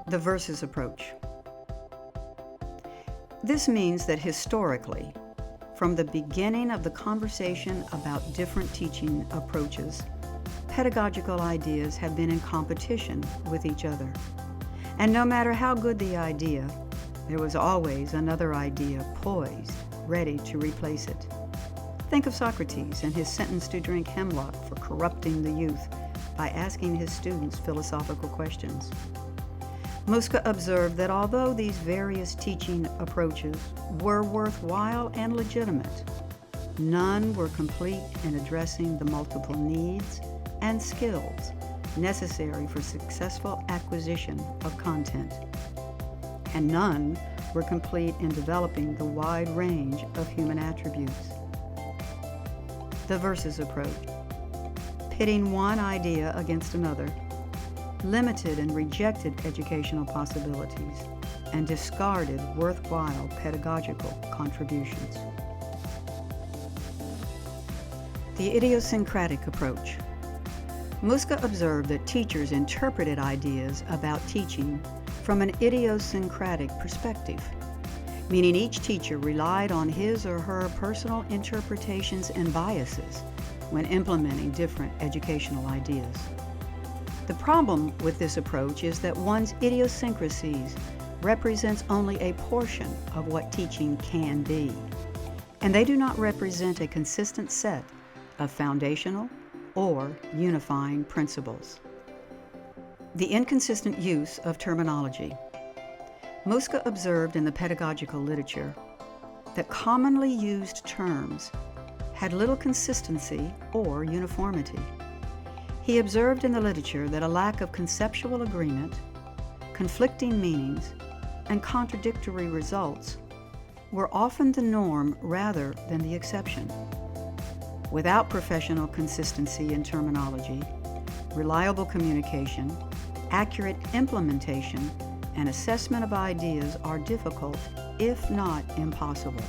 The versus approach. This means that historically, from the beginning of the conversation about different teaching approaches, pedagogical ideas have been in competition with each other. And no matter how good the idea, there was always another idea poised, ready to replace it. Think of Socrates and his sentence to drink hemlock for corrupting the youth by asking his students philosophical questions. Muska observed that although these various teaching approaches were worthwhile and legitimate, none were complete in addressing the multiple needs and skills necessary for successful acquisition of content. And none were complete in developing the wide range of human attributes. The versus approach, pitting one idea against another, limited and rejected educational possibilities, and discarded worthwhile pedagogical contributions. The idiosyncratic approach. Muska observed that teachers interpreted ideas about teaching from an idiosyncratic perspective, meaning each teacher relied on his or her personal interpretations and biases when implementing different educational ideas. The problem with this approach is that one's idiosyncrasies represents only a portion of what teaching can be, and they do not represent a consistent set of foundational or unifying principles. The inconsistent use of terminology. Muska observed in the pedagogical literature that commonly used terms had little consistency or uniformity. He observed in the literature that a lack of conceptual agreement, conflicting meanings, and contradictory results were often the norm rather than the exception. Without professional consistency in terminology, reliable communication, accurate implementation, and assessment of ideas are difficult, if not impossible.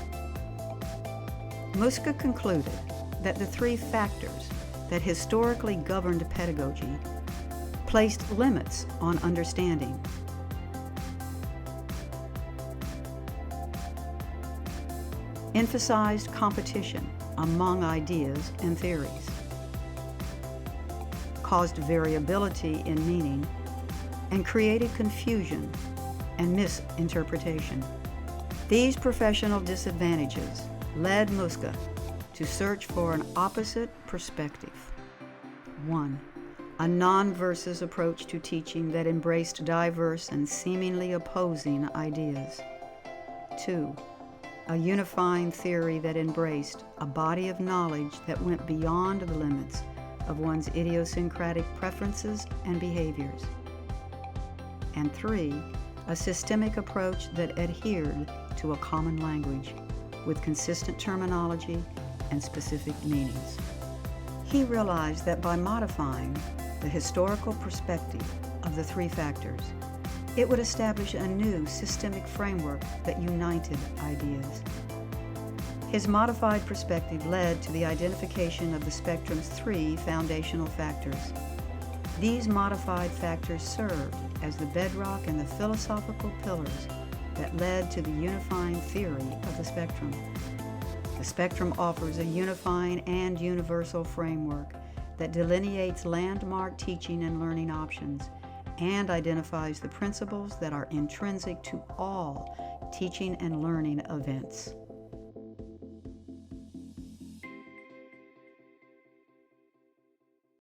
Muska concluded that the three factors that historically governed pedagogy placed limits on understanding. Emphasized competition among ideas and theories. Caused variability in meaning and created confusion and misinterpretation. These professional disadvantages led Muska to search for an opposite perspective. 1. A non-versus approach to teaching that embraced diverse and seemingly opposing ideas. 2. A unifying theory that embraced a body of knowledge that went beyond the limits of one's idiosyncratic preferences and behaviors. And 3. A systemic approach that adhered to a common language with consistent terminology and specific meanings. He realized that by modifying the historical perspective of the three factors, it would establish a new systemic framework that united ideas. His modified perspective led to the identification of the spectrum's three foundational factors. These modified factors served as the bedrock and the philosophical pillars that led to the unifying theory of the spectrum. The spectrum offers a unifying and universal framework that delineates landmark teaching and learning options and identifies the principles that are intrinsic to all teaching and learning events.